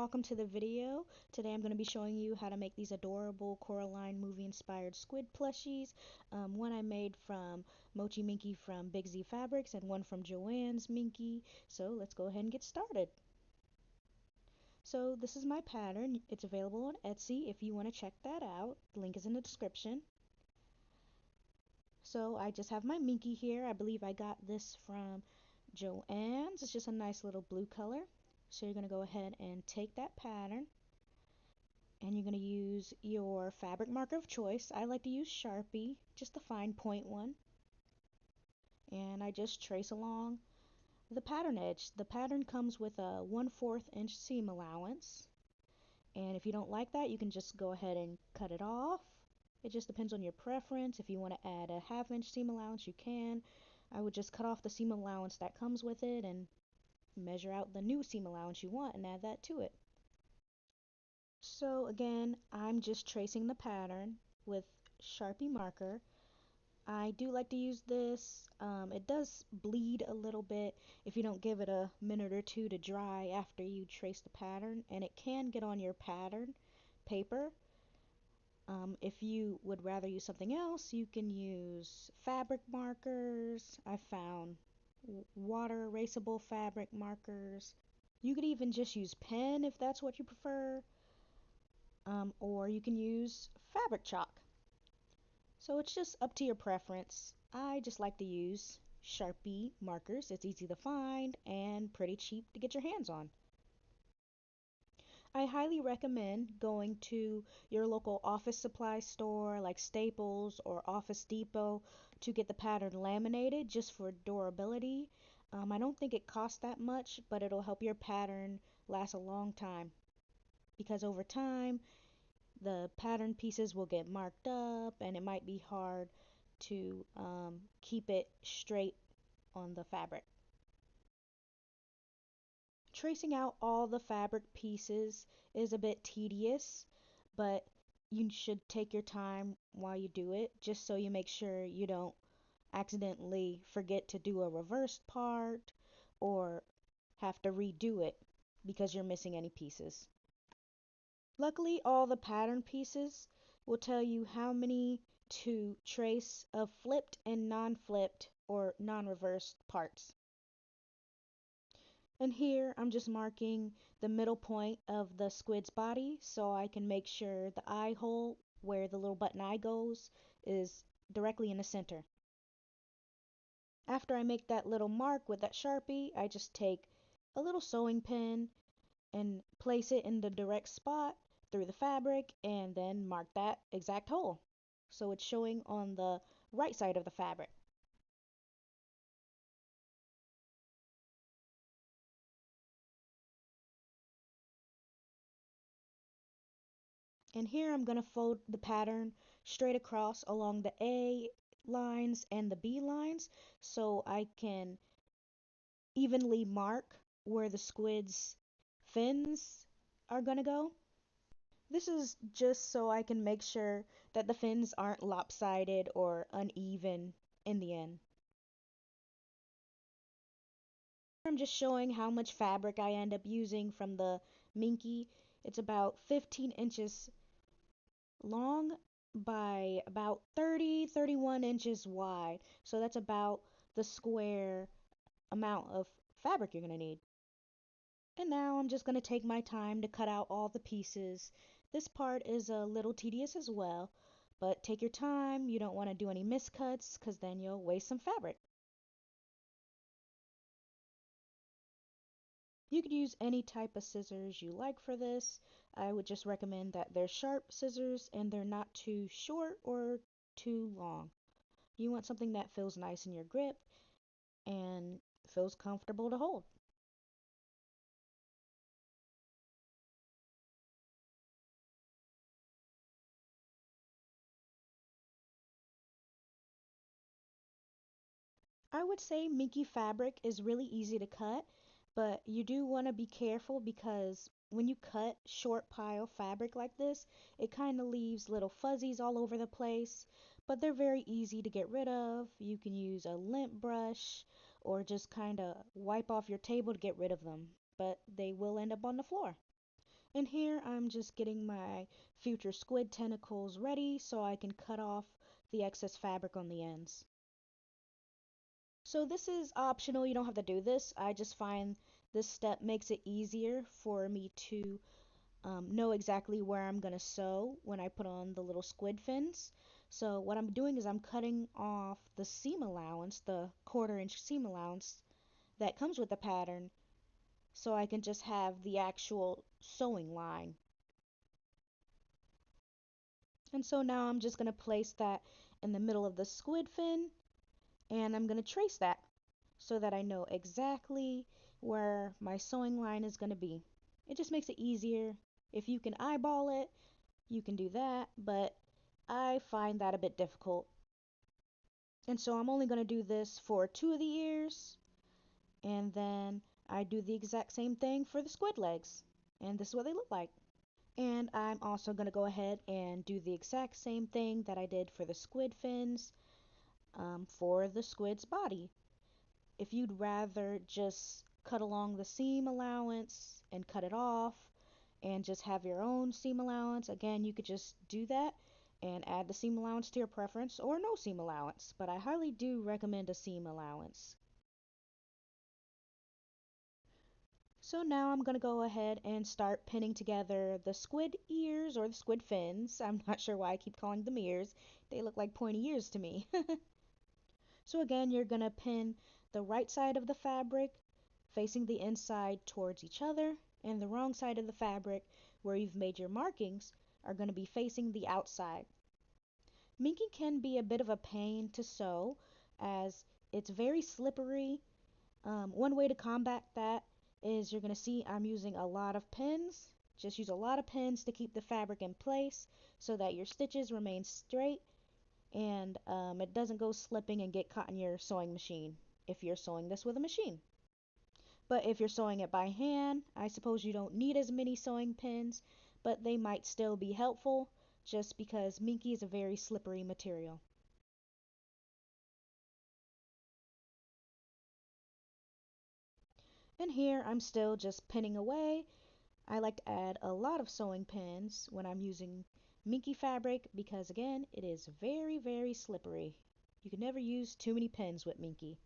welcome to the video. Today I'm going to be showing you how to make these adorable Coraline movie inspired squid plushies. One I made from Mochi Minky from Big Z Fabrics and one from Joanne's Minky. So let's go ahead and get started. So this is my pattern. It's available on Etsy if you want to check that out. The link is in the description. So I just have my Minky here. I believe I got this from Joanne's. It's just a nice little blue color. So you're going to go ahead and take that pattern and you're going to use your fabric marker of choice. I like to use Sharpie, just a fine point one. And I just trace along the pattern edge. The pattern comes with a 1/4 inch seam allowance. And if you don't like that, you can just go ahead and cut it off. It just depends on your preference. If you want to add a 1/2 inch seam allowance, you can. I would just cut off the seam allowance that comes with it and measure out the new seam allowance you want and add that to it. So again, I'm just tracing the pattern with Sharpie marker. I do like to use this. It does bleed a little bit if you don't give it a minute or two to dry after you trace the pattern, and it can get on your pattern paper. If you would rather use something else, you can use fabric markers. I found water erasable fabric markers. You could even just use pen if that's what you prefer, or you can use fabric chalk. So it's just up to your preference. I just like to use Sharpie markers. It's easy to find and pretty cheap to get your hands on. I highly recommend going to your local office supply store like Staples or Office Depot to get the pattern laminated just for durability. I don't think it costs that much, but it'll help your pattern last a long time because over time the pattern pieces will get marked up and it might be hard to keep it straight on the fabric. Tracing out all the fabric pieces is a bit tedious, but you should take your time while you do it, just so you make sure you don't accidentally forget to do a reversed part or have to redo it because you're missing any pieces. Luckily, all the pattern pieces will tell you how many to trace of flipped and non-flipped or non-reversed parts. And here I'm just marking the middle point of the squid's body so I can make sure the eye hole where the little button eye goes is directly in the center. After I make that little mark with that Sharpie, I just take a little sewing pin and place it in the direct spot through the fabric and then mark that exact hole. So it's showing on the right side of the fabric. And here I'm going to fold the pattern straight across along the A lines and the B lines so I can evenly mark where the squid's fins are going to go. This is just so I can make sure that the fins aren't lopsided or uneven in the end. I'm just showing how much fabric I end up using from the Minky. It's about 15 inches long by about 31 inches wide. So that's about the square amount of fabric you're going to need. And now I'm just going to take my time to cut out all the pieces. This part is a little tedious as well, but take your time. You don't want to do any miscuts because then you'll waste some fabric. You could use any type of scissors you like for this. I would just recommend that they're sharp scissors and they're not too short or too long. You want something that feels nice in your grip and feels comfortable to hold. I would say Minky fabric is really easy to cut, but you do want to be careful because when you cut short pile fabric like this, it kind of leaves little fuzzies all over the place, but they're very easy to get rid of. You can use a lint brush or just kind of wipe off your table to get rid of them, but they will end up on the floor. And here I'm just getting my future squid tentacles ready so I can cut off the excess fabric on the ends. So this is optional, you don't have to do this. I just find this step makes it easier for me to know exactly where I'm going to sew when I put on the little squid fins. So what I'm doing is I'm cutting off the seam allowance, the 1/4 inch seam allowance that comes with the pattern, so I can just have the actual sewing line. And so now I'm just going to place that in the middle of the squid fin, and I'm going to trace that so that I know exactly where my sewing line is going to be. It just makes it easier. If you can eyeball it, you can do that, but I find that a bit difficult. And so I'm only going to do this for 2 of the ears, and then I do the exact same thing for the squid legs. And this is what they look like. And I'm also going to go ahead and do the exact same thing that I did for the squid fins for the squid's body. If you'd rather just cut along the seam allowance and cut it off and just have your own seam allowance, again, you could just do that and add the seam allowance to your preference or no seam allowance, but I highly do recommend a seam allowance. So now I'm going to go ahead and start pinning together the squid ears or the squid fins. I'm not sure why I keep calling them ears. They look like pointy ears to me. So again, you're going to pin the right side of the fabric facing the inside towards each other, and the wrong side of the fabric where you've made your markings are going to be facing the outside. Minky can be a bit of a pain to sew as it's very slippery. One way to combat that is you're going to see I'm using a lot of pins. Just use a lot of pins to keep the fabric in place so that your stitches remain straight and it doesn't go slipping and get caught in your sewing machine if you're sewing this with a machine. But if you're sewing it by hand, I suppose you don't need as many sewing pins, but they might still be helpful just because Minky is a very slippery material. And here I'm still just pinning away. I like to add a lot of sewing pins when I'm using Minky fabric because again, it is very, very slippery. You can never use too many pins with Minky.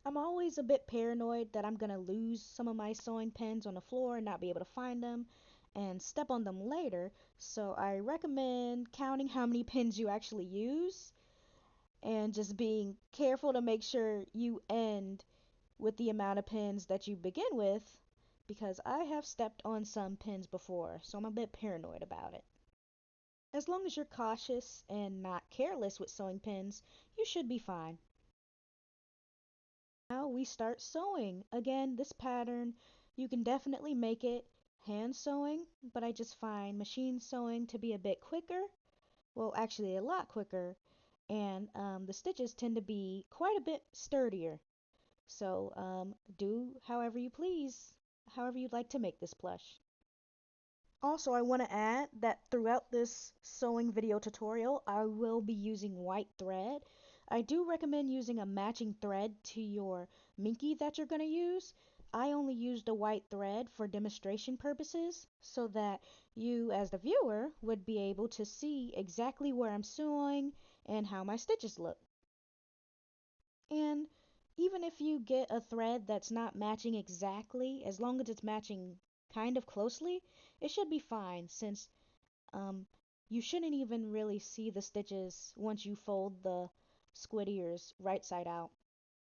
I'm always a bit paranoid that I'm going to lose some of my sewing pins on the floor and not be able to find them and step on them later, so I recommend counting how many pins you actually use and just being careful to make sure you end with the amount of pins that you begin with because I have stepped on some pins before, so I'm a bit paranoid about it. As long as you're cautious and not careless with sewing pins, you should be fine. Now we start sewing. Again, this pattern, you can definitely make it hand sewing, but I just find machine sewing to be a bit quicker. Well, actually a lot quicker, and the stitches tend to be quite a bit sturdier. So do however you please, however you'd like to make this plush. Also, I want to add that throughout this sewing video tutorial, I will be using white thread. I do recommend using a matching thread to your Minky that you're going to use. I only used a white thread for demonstration purposes so that you as the viewer would be able to see exactly where I'm sewing and how my stitches look. And even if you get a thread that's not matching exactly, as long as it's matching kind of closely, it should be fine since um, you shouldn't even really see the stitches once you fold the squid ears right side out.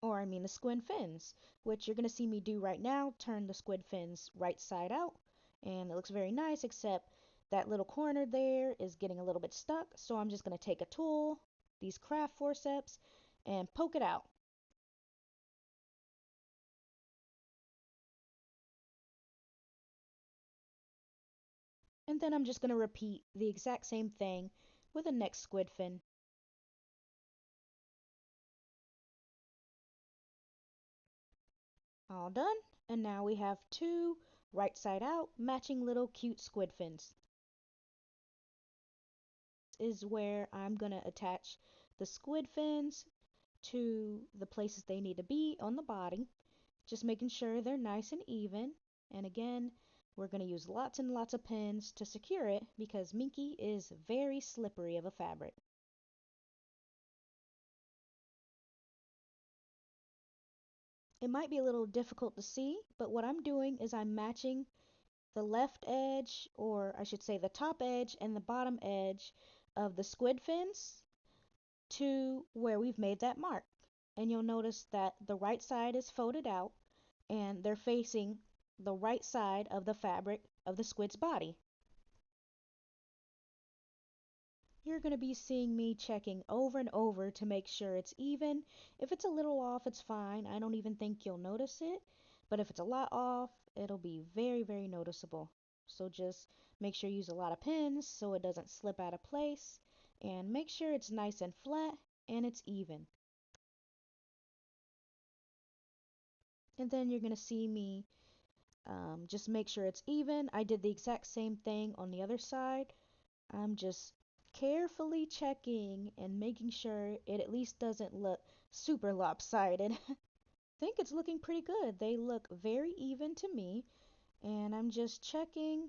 Or I mean the squid fins, which you're going to see me do right now, turn the squid fins right side out. And it looks very nice, except that little corner there is getting a little bit stuck. So I'm just going to take a tool, these craft forceps, and poke it out. And then I'm just going to repeat the exact same thing with the next squid fin. All done. And now we have two right side out matching little cute squid fins. This is where I'm going to attach the squid fins to the places they need to be on the body, just making sure they're nice and even. And again, we're going to use lots and lots of pins to secure it because Minky is very slippery of a fabric. It might be a little difficult to see, but what I'm doing is I'm matching the left edge, or I should say the top edge and the bottom edge of the squid fins to where we've made that mark. And you'll notice that the right side is folded out and they're facing the right side of the fabric of the squid's body. You're going to be seeing me checking over and over to make sure it's even. If it's a little off, it's fine. I don't even think you'll notice it. But if it's a lot off, it'll be very, very noticeable. So just make sure you use a lot of pins so it doesn't slip out of place. And make sure it's nice and flat and it's even. And then you're going to see me just make sure it's even. I did the exact same thing on the other side. I'm just carefully checking and making sure it at least doesn't look super lopsided. I think it's looking pretty good. They look very even to me, and I'm just checking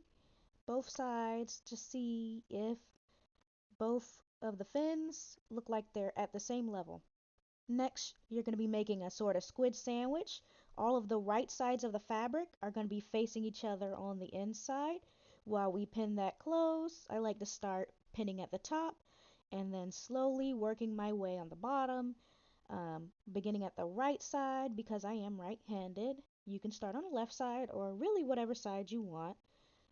both sides to see if both of the fins look like they're at the same level. Next, you're going to be making a sort of squid sandwich. All of the right sides of the fabric are going to be facing each other on the inside. While we pin that close, I like to start pinning at the top and then slowly working my way on the bottom, beginning at the right side because I am right-handed. You can start on the left side or really whatever side you want.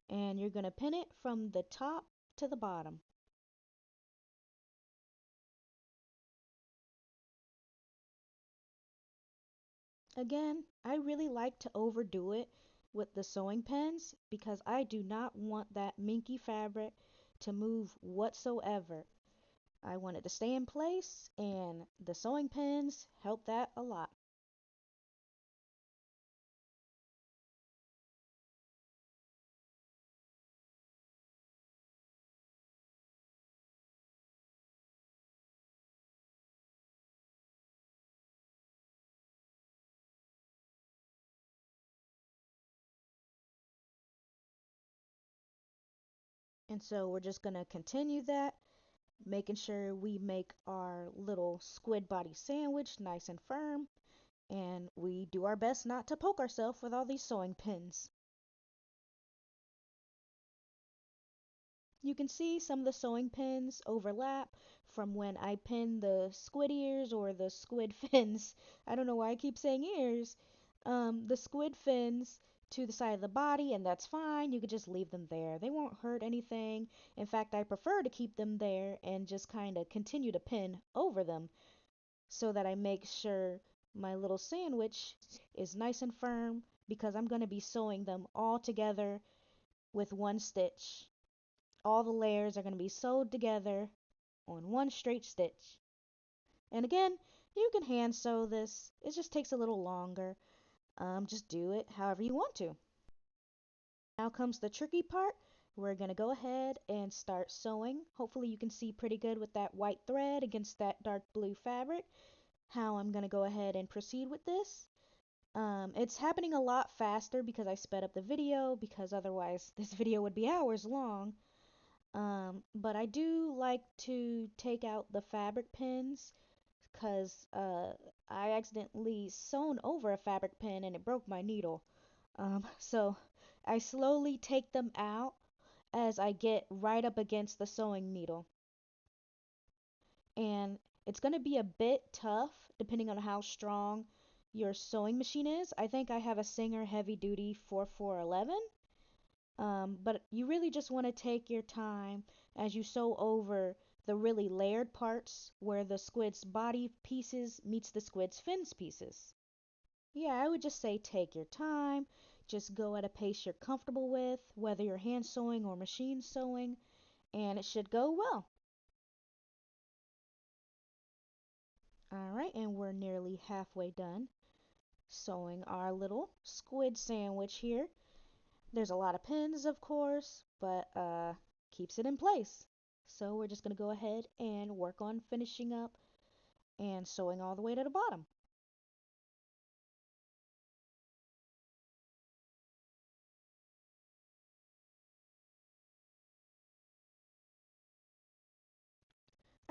And you're going to pin it from the top to the bottom. Again, I really like to overdo it with the sewing pins because I do not want that minky fabric to move whatsoever. I want it to stay in place, and the sewing pins help that a lot. And so we're just going to continue that, making sure we make our little squid body sandwich nice and firm, and we do our best not to poke ourselves with all these sewing pins. You can see some of the sewing pins overlap from when I pin the squid ears or the squid fins. I don't know why I keep saying ears. The squid fins to the side of the body, and that's fine. You could just leave them there. They won't hurt anything. In fact, I prefer to keep them there and just kind of continue to pin over them so that I make sure my little sandwich is nice and firm because I'm going to be sewing them all together with one stitch. All the layers are going to be sewed together on one straight stitch. And again, you can hand sew this. It just takes a little longer. Just do it however you want to. Now comes the tricky part. We're going to go ahead and start sewing. Hopefully you can see pretty good with that white thread against that dark blue fabric how I'm going to go ahead and proceed with this. It's happening a lot faster because I sped up the video because otherwise this video would be hours long. But I do like to take out the fabric pins because I accidentally sewn over a fabric pin and it broke my needle. So I slowly take them out as I get right up against the sewing needle. And it's going to be a bit tough depending on how strong your sewing machine is. I think I have a Singer Heavy Duty 4411. But you really just want to take your time as you sew over the really layered parts where the squid's body pieces meets the squid's fins pieces. Yeah, I would just say take your time. Just go at a pace you're comfortable with, whether you're hand sewing or machine sewing, and it should go well. Alright, and we're nearly halfway done. sewing our little squid sandwich here. There's a lot of pins, of course, but keeps it in place. So we're just going to go ahead and work on finishing up and sewing all the way to the bottom.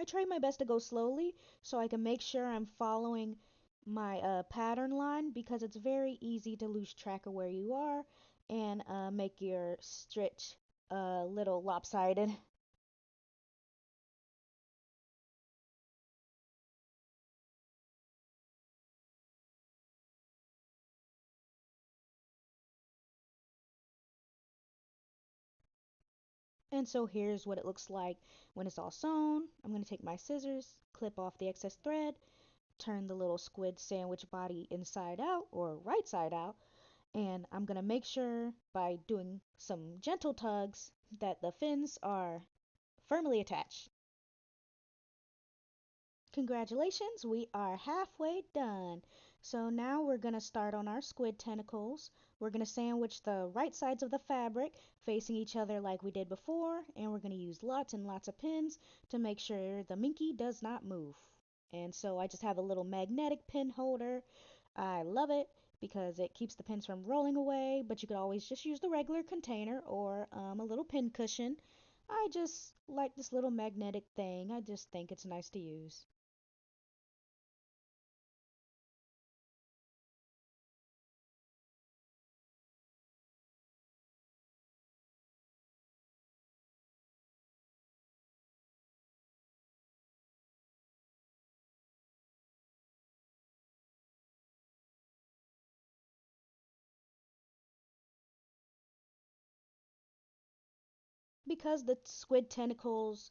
I try my best to go slowly so I can make sure I'm following my pattern line because it's very easy to lose track of where you are and make your stitch a little lopsided. And so here's what it looks like when it's all sewn. I'm going to take my scissors, clip off the excess thread, turn the little squid sandwich body inside out or right side out, and I'm going to make sure by doing some gentle tugs that the fins are firmly attached. Congratulations, we are halfway done. So now we're going to start on our squid tentacles. We're going to sandwich the right sides of the fabric facing each other like we did before, and we're going to use lots and lots of pins to make sure the minky does not move. And so I just have a little magnetic pin holder. I love it because it keeps the pins from rolling away, but you could always just use the regular container or a little pin cushion. I just like this little magnetic thing. I just think it's nice to use. Because the squid tentacles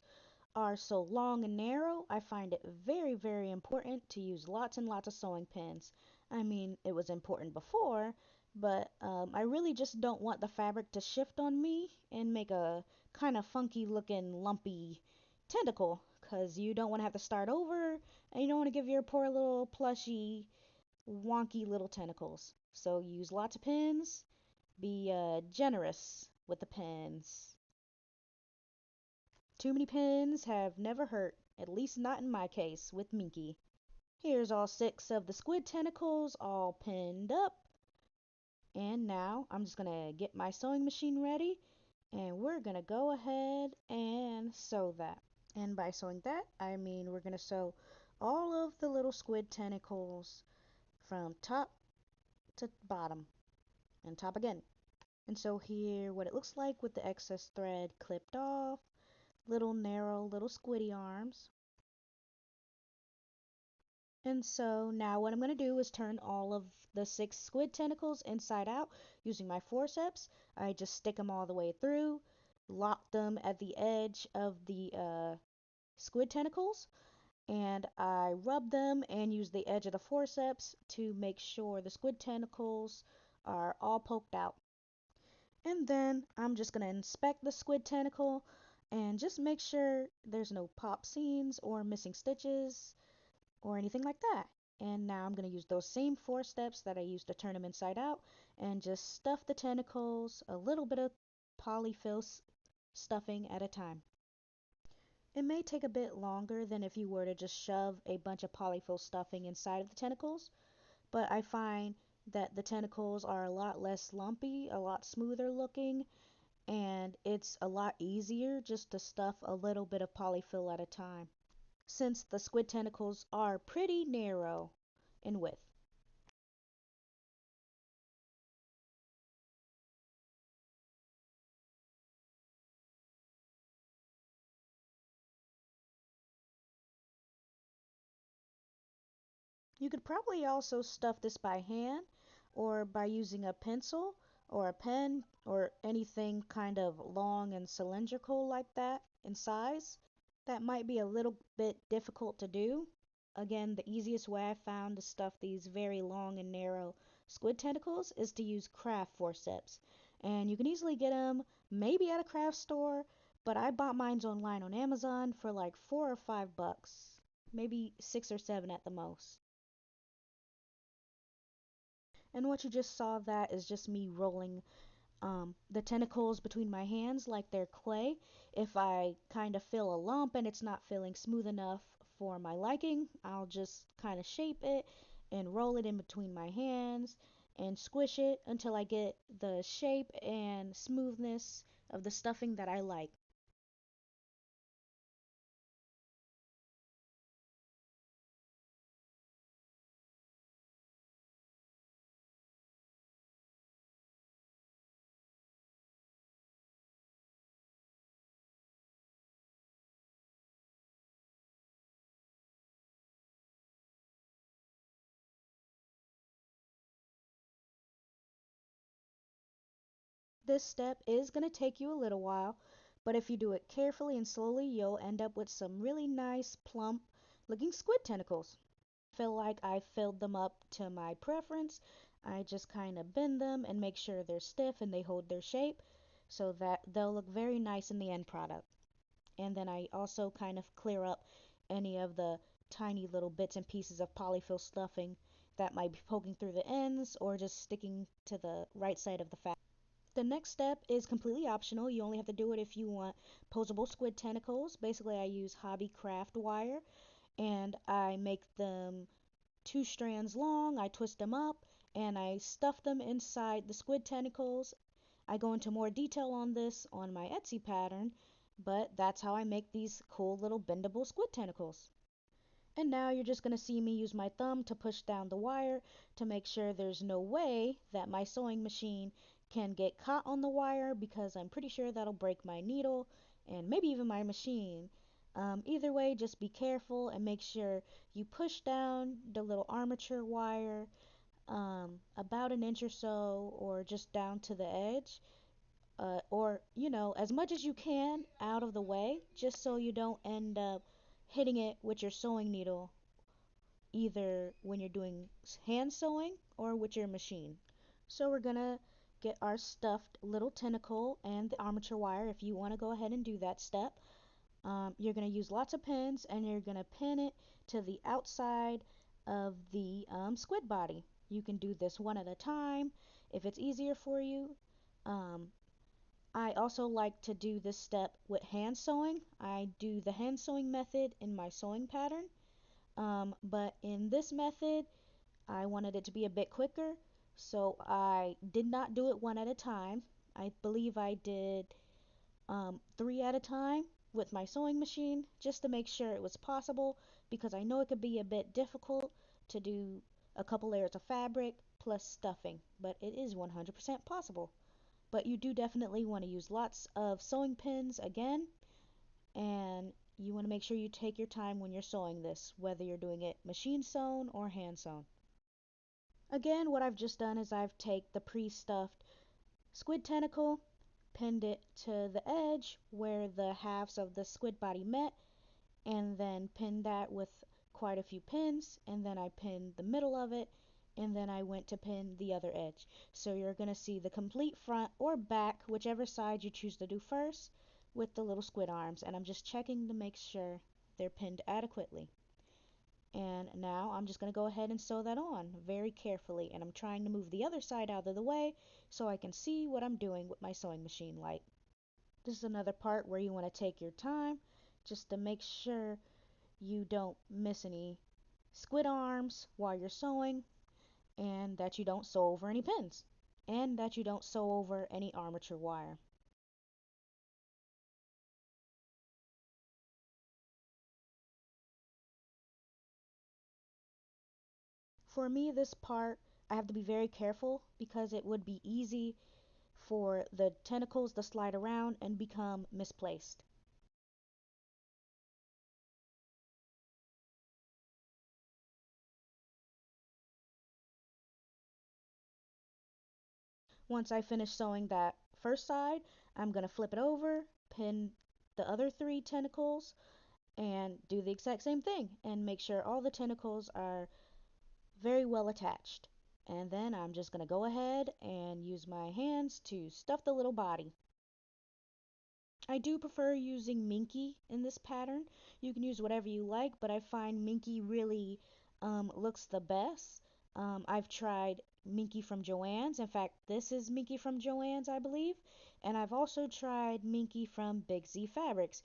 are so long and narrow, I find it very, very important to use lots and lots of sewing pins. I mean, it was important before, but I really just don't want the fabric to shift on me and make a kind of funky looking lumpy tentacle because you don't want to have to start over and you don't want to give your poor little plushy wonky little tentacles. So use lots of pins, be generous with the pins. Too many pins have never hurt, at least not in my case with Minky. Here's all six of the squid tentacles all pinned up. And now I'm just going to get my sewing machine ready and we're going to go ahead and sew that. And by sewing that, I mean we're going to sew all of the little squid tentacles from top to bottom and top again. And so here what it looks like with the excess thread clipped off, little narrow little squiddy arms. And so now what I'm going to do is turn all of the six squid tentacles inside out using my forceps. I just stick them all the way through, lock them at the edge of the squid tentacles, and I rub them and use the edge of the forceps to make sure the squid tentacles are all poked out. And then I'm just going to inspect the squid tentacle and just make sure there's no pop seams or missing stitches or anything like that. And now I'm going to use those same four steps that I used to turn them inside out and just stuff the tentacles, a little bit of polyfill stuffing at a time. It may take a bit longer than if you were to just shove a bunch of polyfill stuffing inside of the tentacles, but I find that the tentacles are a lot less lumpy, a lot smoother looking, and it's a lot easier just to stuff a little bit of polyfill at a time since the squid tentacles are pretty narrow in width. You could probably also stuff this by hand or by using a pencil or a pen or anything kind of long and cylindrical like that in size. That might be a little bit difficult to do. Again, the easiest way I found to stuff these very long and narrow squid tentacles is to use craft forceps. And you can easily get them maybe at a craft store, but I bought mine online on Amazon for like $4 or $5, maybe 6 or 7 at the most. And what you just saw, that is just me rolling the tentacles between my hands like they're clay. If I kind of feel a lump and it's not feeling smooth enough for my liking, I'll just kind of shape it and roll it in between my hands and squish it until I get the shape and smoothness of the stuffing that I like. This step is going to take you a little while, but if you do it carefully and slowly, you'll end up with some really nice, plump looking squid tentacles. Feel like I filled them up to my preference. I just kind of bend them and make sure they're stiff and they hold their shape so that they'll look very nice in the end product. And then I also kind of clear up any of the tiny little bits and pieces of polyfill stuffing that might be poking through the ends or just sticking to the right side of the fabric. The next step is completely optional. You only have to do it if you want posable squid tentacles. Basically, I use hobby craft wire and I make them 2 strands long. I twist them up and I stuff them inside the squid tentacles. I go into more detail on this on my Etsy pattern, but that's how I make these cool little bendable squid tentacles. And now you're just going to see me use my thumb to push down the wire to make sure there's no way that my sewing machine can get caught on the wire, because I'm pretty sure that'll break my needle and maybe even my machine. Either way, just be careful and make sure you push down the little armature wire about an inch or so, or just down to the edge, or as much as you can out of the way, just so you don't end up hitting it with your sewing needle, either when you're doing hand sewing or with your machine. So we're gonna get our stuffed little tentacle and the armature wire. If you want to go ahead and do that step, you're gonna use lots of pins and you're gonna pin it to the outside of the squid body. You can do this one at a time if it's easier for you. Um, I also like to do this step with hand sewing. I do the hand sewing method in my sewing pattern, but in this method, I wanted it to be a bit quicker, so I did not do it one at a time. I believe I did 3 at a time with my sewing machine, just to make sure it was possible, because I know it could be a bit difficult to do a couple layers of fabric plus stuffing, but it is 100% possible. But you do definitely want to use lots of sewing pins again, and you want to make sure you take your time when you're sewing this, whether you're doing it machine sewn or hand sewn. Again, what I've just done is I've taken the pre-stuffed squid tentacle, pinned it to the edge where the halves of the squid body met, and then pinned that with quite a few pins, and then I pinned the middle of it, and then I went to pin the other edge. So you're going to see the complete front or back, whichever side you choose to do first, with the little squid arms, and I'm just checking to make sure they're pinned adequately. And now I'm just going to go ahead and sew that on very carefully, and I'm trying to move the other side out of the way so I can see what I'm doing with my sewing machine light. This is another part where you want to take your time just to make sure you don't miss any squid arms while you're sewing, and that you don't sew over any pins, and that you don't sew over any armature wire. For me, this part, I have to be very careful because it would be easy for the tentacles to slide around and become misplaced. Once I finish sewing that first side, I'm going to flip it over, pin the other 3 tentacles, and do the exact same thing and make sure all the tentacles are very well attached. And then I'm just going to go ahead and use my hands to stuff the little body. I do prefer using Minky in this pattern. You can use whatever you like, but I find Minky really looks the best. I've tried Minky from Joann's. In fact, this is Minky from Joann's, I believe. And I've also tried Minky from Big Z Fabrics.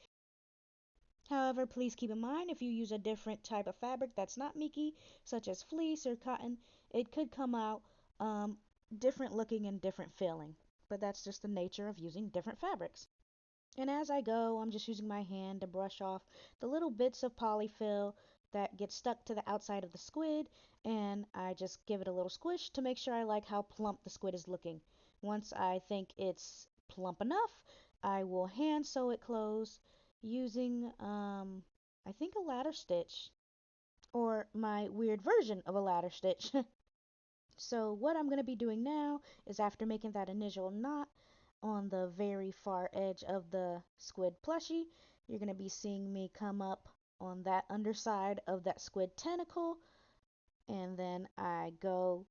However, please keep in mind if you use a different type of fabric that's not Minky, such as fleece or cotton, it could come out um, different looking and different feeling. But that's just the nature of using different fabrics. And as I go, I'm just using my hand to brush off the little bits of polyfill that get stuck to the outside of the squid, and I just give it a little squish to make sure I like how plump the squid is looking. Once I think it's plump enough, I will hand sew it closed using, I think a ladder stitch, or my weird version of a ladder stitch. So what I'm going to be doing now is after making that initial knot on the very far edge of the squid plushie, you're going to be seeing me come up on that underside of that squid tentacle, and then I go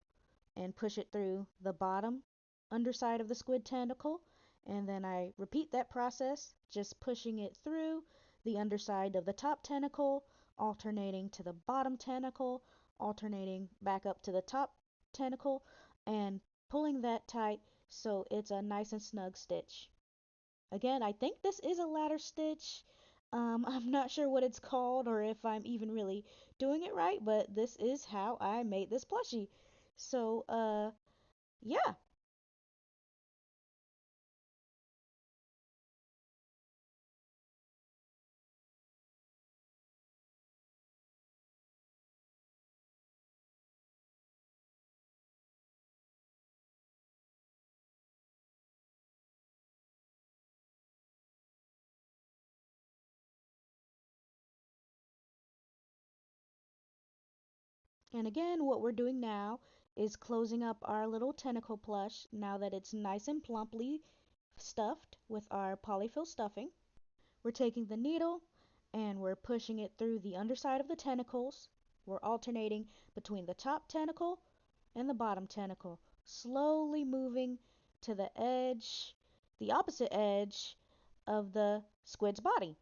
and push it through the bottom underside of the squid tentacle, and then I repeat that process, just pushing it through the underside of the top tentacle, alternating to the bottom tentacle, alternating back up to the top tentacle, and pulling that tight so it's a nice and snug stitch. Again, I think this is a ladder stitch. I'm not sure what it's called or if I'm even really doing it right, but this is how I made this plushie. So, yeah. And again, what we're doing now is closing up our little tentacle plush now that it's nice and plumply stuffed with our polyfill stuffing. We're taking the needle and we're pushing it through the underside of the tentacles. We're alternating between the top tentacle and the bottom tentacle, slowly moving to the edge, the opposite edge of the squid's body.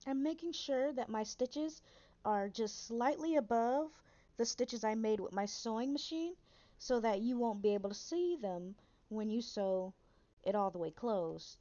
I'm making sure that my stitches are just slightly above the stitches I made with my sewing machine so that you won't be able to see them when you sew it all the way closed.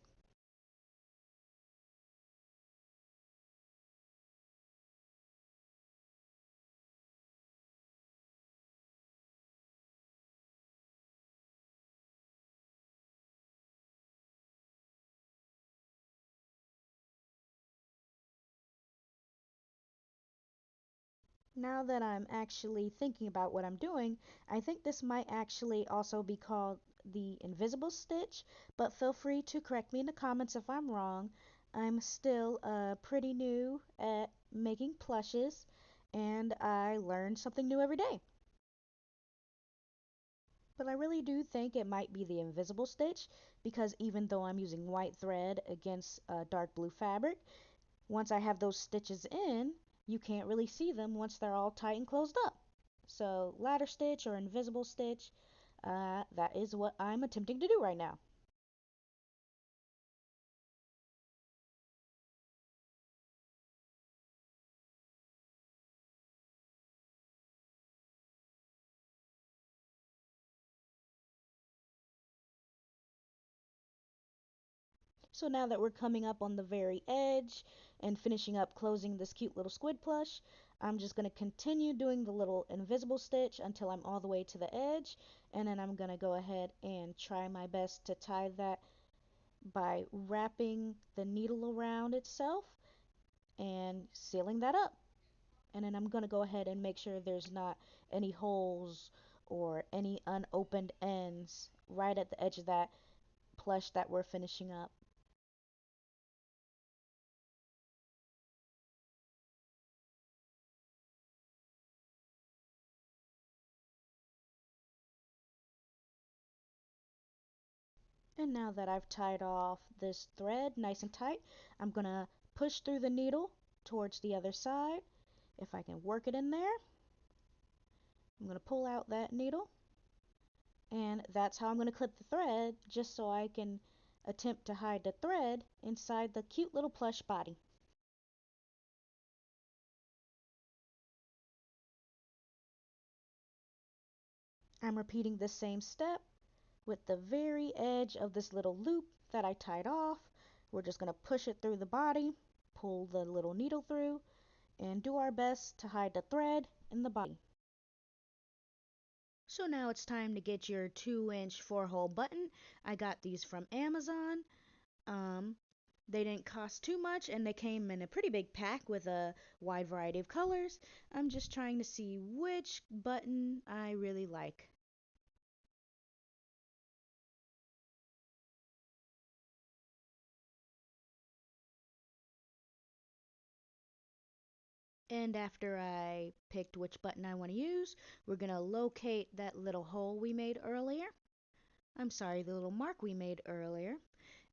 Now that I'm actually thinking about what I'm doing, I think this might actually also be called the invisible stitch, but feel free to correct me in the comments if I'm wrong. I'm still pretty new at making plushes, and I learn something new every day. But I really do think it might be the invisible stitch because even though I'm using white thread against dark blue fabric, once I have those stitches in, you can't really see them once they're all tight and closed up. So ladder stitch or invisible stitch, that is what I'm attempting to do right now. So now that we're coming up on the very edge and finishing up closing this cute little squid plush, I'm just going to continue doing the little invisible stitch until I'm all the way to the edge, and then I'm going to go ahead and try my best to tie that by wrapping the needle around itself and sealing that up. And then I'm going to go ahead and make sure there's not any holes or any unopened ends right at the edge of that plush that we're finishing up. And now that I've tied off this thread nice and tight, I'm going to push through the needle towards the other side. If I can work it in there, I'm going to pull out that needle, and that's how I'm going to clip the thread, just so I can attempt to hide the thread inside the cute little plush body. I'm repeating the same step with the very edge of this little loop that I tied off. We're just going to push it through the body, pull the little needle through, and do our best to hide the thread in the body. So now it's time to get your 2-inch 4-hole button. I got these from Amazon. Um, they didn't cost too much and they came in a pretty big pack with a wide variety of colors. I'm just trying to see which button I really like. And after I picked which button I want to use, we're going to locate that little hole we made earlier. I'm sorry, the little mark we made earlier.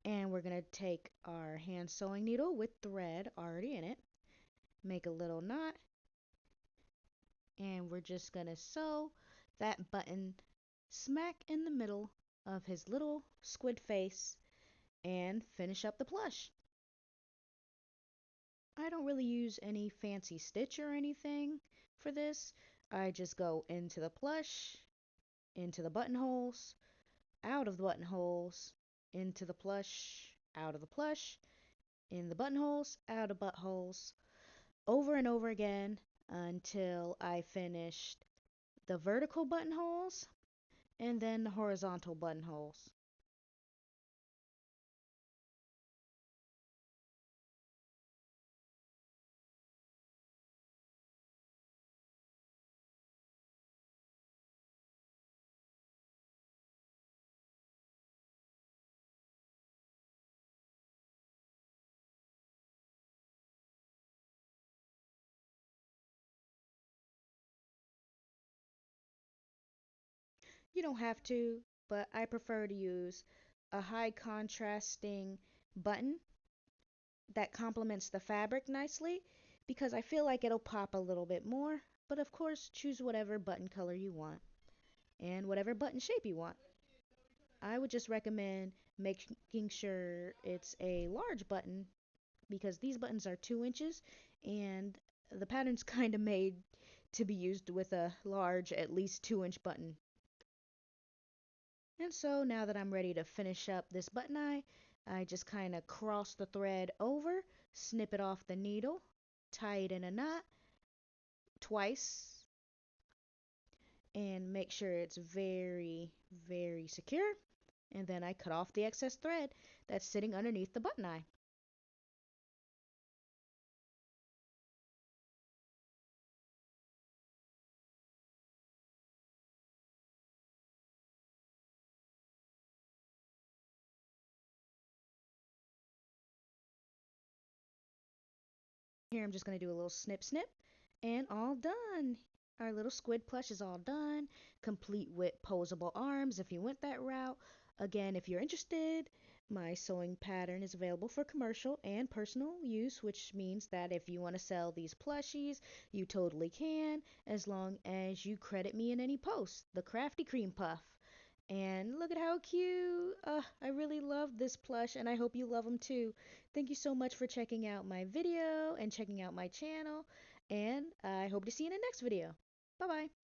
And we're going to take our hand sewing needle with thread already in it, make a little knot, and we're just going to sew that button smack in the middle of his little squid face and finish up the plush. I don't really use any fancy stitch or anything for this. I just go into the plush, into the buttonholes, out of the buttonholes, into the plush, out of the plush, in the buttonholes, out of buttholes, over and over again until I finished the vertical buttonholes and then the horizontal buttonholes. You don't have to, but I prefer to use a high contrasting button that complements the fabric nicely because I feel like it'll pop a little bit more. But of course, choose whatever button color you want and whatever button shape you want. I would just recommend making sure it's a large button because these buttons are 2 inches and the pattern's kind of made to be used with a large, at least 2-inch button. And so now that I'm ready to finish up this button eye, I just kind of cross the thread over, snip it off the needle, tie it in a knot twice, and make sure it's very, very secure. And then I cut off the excess thread that's sitting underneath the button eye. Here I'm just going to do a little snip snip and all done. Our little squid plush is all done, complete with posable arms if you went that route. Again, if you're interested, my sewing pattern is available for commercial and personal use, which means that if you want to sell these plushies, you totally can, as long as you credit me in any post, the Crafty Cream Puff. And look at how cute. I really love this plush and I hope you love them too. Thank you so much for checking out my video and checking out my channel. And I hope to see you in the next video. Bye bye.